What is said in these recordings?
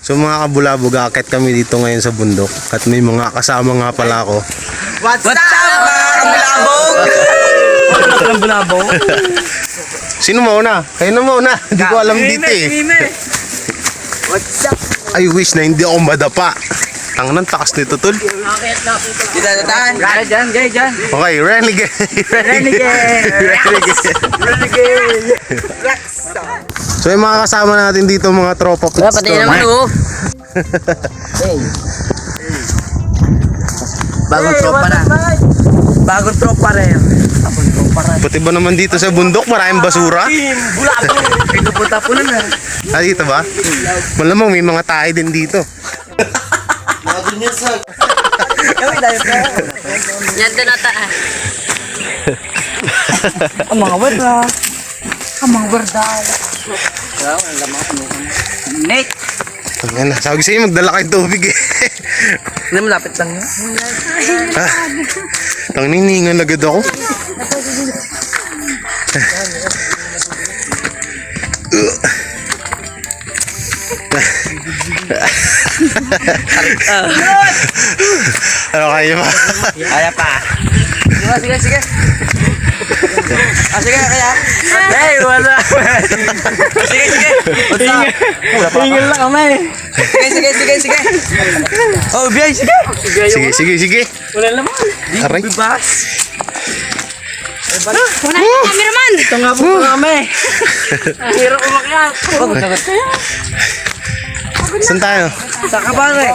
So mga kabulabog, akit kami dito ngayon sa bundok. At may mga kasama nga pala ako. What's up mga kabulabog? Ang bulabog. Sino mauna? Kayo na mauna. Hindi ko alam dito eh. What's up? I wish na hindi ako madapa. Tangan, takas nito tol. Dito na tahan. Gaya dyan, gaya dyan. Okay, renegade. So yung mga kasama natin dito, mga tropa pits Pati naman oh. Bagong tropa na. Bagong tropa rin. Pati ba naman dito sa bundok, maraming basura? Bulabog. Pinupunta po na. Ah, dito ba? Malamang may mga tayo din dito. Yan din ata. Ang mga wala. Ang mga wala. Nick. Ayan na, sabi ko sa'yo, magdala kayong tubig eh. Hindi malapit lang yun. Ah, tangniningan agad ako. Ano kayo ba? Kaya pa. Sige, sige. Sige, kaya. Hey, wala. Sige, sige. Tingin lang kami. Sige. Oh, biyay, sige. Sige. Wala naman. Aray. Bibas. Wala yung cameraman. Ito nga po kami. Ang hirap umakyat. Saan tayo? Sa kabare.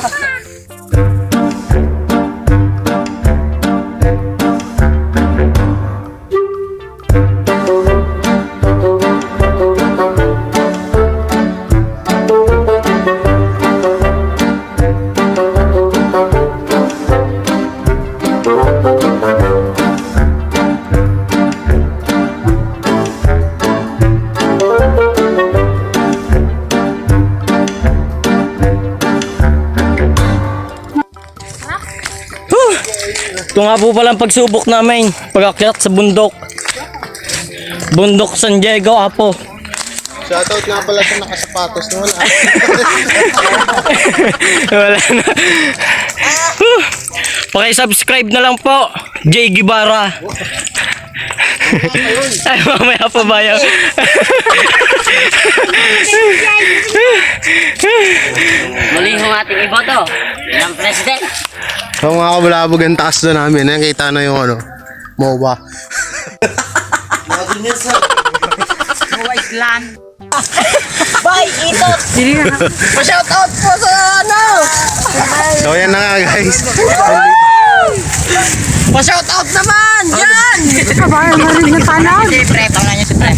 Ito nga po palang pagsubok namin. Pag-akyat sa bundok. Bundok San Diego, Apo. Shoutout nga pala sa nakasapatos na wala. Wala na. Paki-subscribe na lang po. Jay Gibara. Ay, mamaya pa ba yun? Muli yung ating iboto ng president. So mga kabulabog, ang taas na namin. Nakita na yung ano, MOBA. Island. Bye, ito. Pa-shoutout po sa ano. So yan na nga guys. Pa-shoutout naman. Yan. Siyempre, pangalan niya siyempre.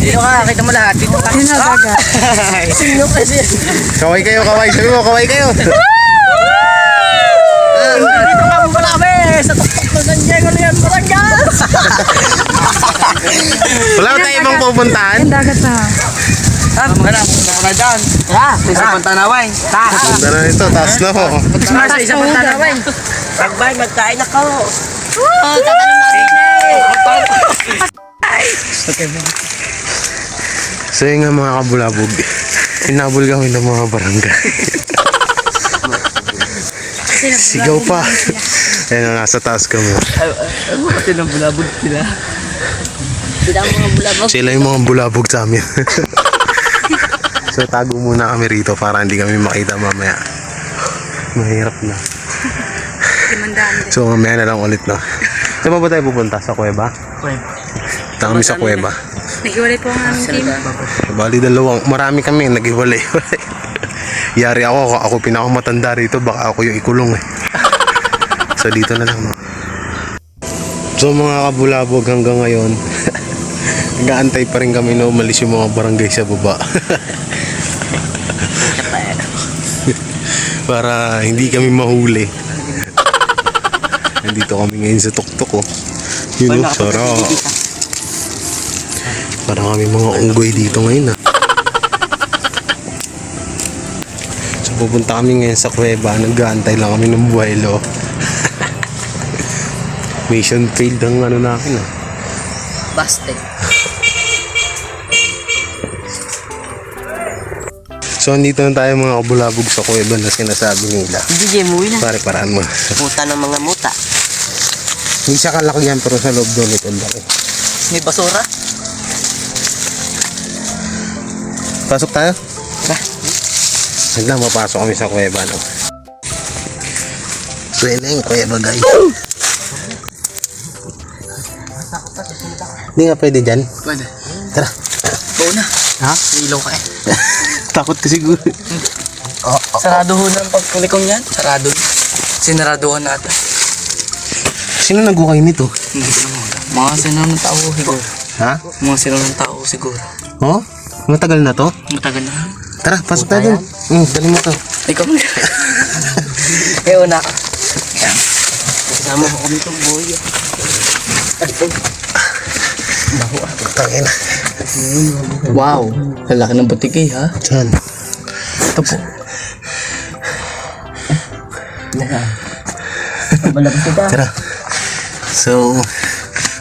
Dito ka, kita mo lahat. Dito ka. Sino kasi? Kaway kayo. Sabi mo, kaway kayo. Dito ka mo pala kami. Sa tuktok ng San Diego na yan, Barangas. Wala ba tayo ibang pupuntahan? Punta na dyan. Sa isang pantanawin. Punta na ito, taas na po. Sa isang pantanawin. Pagbay, magkain ako. Tatanong natin So yun nga mga kabulabog, hinabol kami ng mga barangay. Sigaw pa. Ayun na, nasa taas kami. Kasi nang bulabog sila. Sila ang mga bulabog. Sila yung mga bulabog sa amin. So tago muna kami rito para hindi kami makita mamaya. Mahirap na. So mamaya na lang ulit na. Saan ba tayo pupunta? Sa kuweba? Punta kami sa kuweba. Naghiwalay po ang aming team. Bali dalawang, marami kami naghiwalay. Yari ako pinakamatanda rito, baka ako yung ikulong eh. So dito na lang. No? So mga kabulabog, hanggang ngayon nag-aantay pa rin kami na umalis yung mga barangay sa baba. Para hindi kami mahuli. Nandito kami ngayon sa tuktok oh. Yun oh, sarap. Para kami mga unggoy dito ngayon ah. So pupunta kami ngayon sa kuweba, nag-aantay lang kami ng buwelo. Mission failed ang ano namin ah. Busted. So andito na tayo mga kabulabog sa kuweba na sinasabi nila. DJ mo na. Pare, paraan mo. Muta ng mga muta. Hindi siya kalaki yan pero sa loob doon ito laki. May basura. Pasok tayo? Naglang mapasok kami sa kuweba, no? So yun na yung kuweba, guys. Hindi nga pwede dyan. Pwede. Tara. Oo na. Ha? May ilaw ka eh. Takot ka siguro. Sarado ho na ang pagkulikong yan. Sarado. Sinaraduhan natin. Sino nagukay nito? Hindi ko naman alam. Mga sinunong tao siguro. Ha? Mga sinunong tao siguro. Oh? Matagal na to? Matagal na. Tara, pasok tayo dun. Dali mo to. Ikaw mo. Eh, una ka. Yan. Kasama ko kami itong boy. Tangin. Wow. Lalaki ng butikay ha. Saan? Ito po. Tara. So,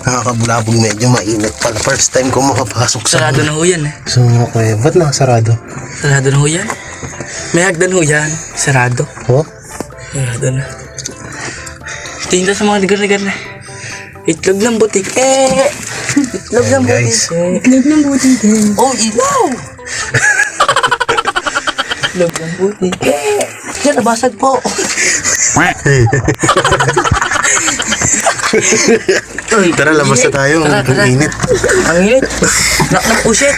nakakabulabog medyo mainit pala. First time ko makapasok sa... Sarado na ho yan eh. So, okay. Ba't nakasarado? Sarado na ho yan. May hagdan ho yan. Sarado. Oh? Sarado na. Tingin sa mga ligar-ligar na. Itlog ng butik eh. Itlog ng butik Guys. eh. Itlog ng butik eh. Oh, ilaw! Itlog ng butik eh. Yan, nabasag po. Uy, Tara, labas na tayo. Tara, tara. Ang init. Ang init. Nak na po shit.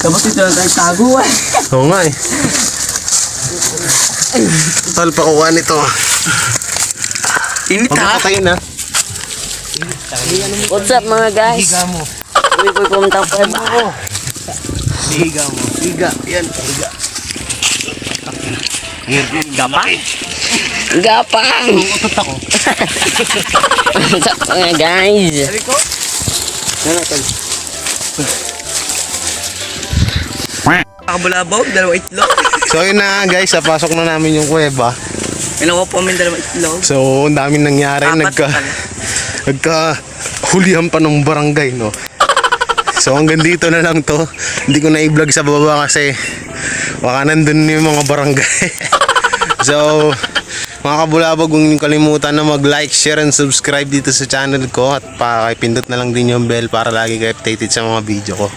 Tapos ito na tayo tago eh. Oo nga eh. Tal, pakuha nito. Init Huwag ha? ka patayin ha. What's up mga guys? Uy, pumunta ko ba? Higa mo. Higa. Yan. Higa. Gapang! Utot ako. What's up mga guys? Yan Tal. Nakabulabog, dalawa itlog. So yun na guys, pasok na namin yung kuweba. Inawa po kami dalawa itlog. So, ang daming nangyari. Nagka hulihan pa ng barangay, no? So, hanggang dito na lang to. Hindi ko na i-vlog sa baba kasi baka nandun yung mga barangay. So, mga kabulabog, huwag niyong kalimutan na mag-like, share, and subscribe dito sa channel ko. At pakipindot na lang din yung bell para lagi kayo updated sa mga video ko.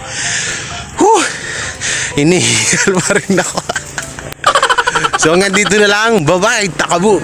Whew! Inihigal pa rin ako. So, hanggang dito na lang. Bye-bye! Takabu!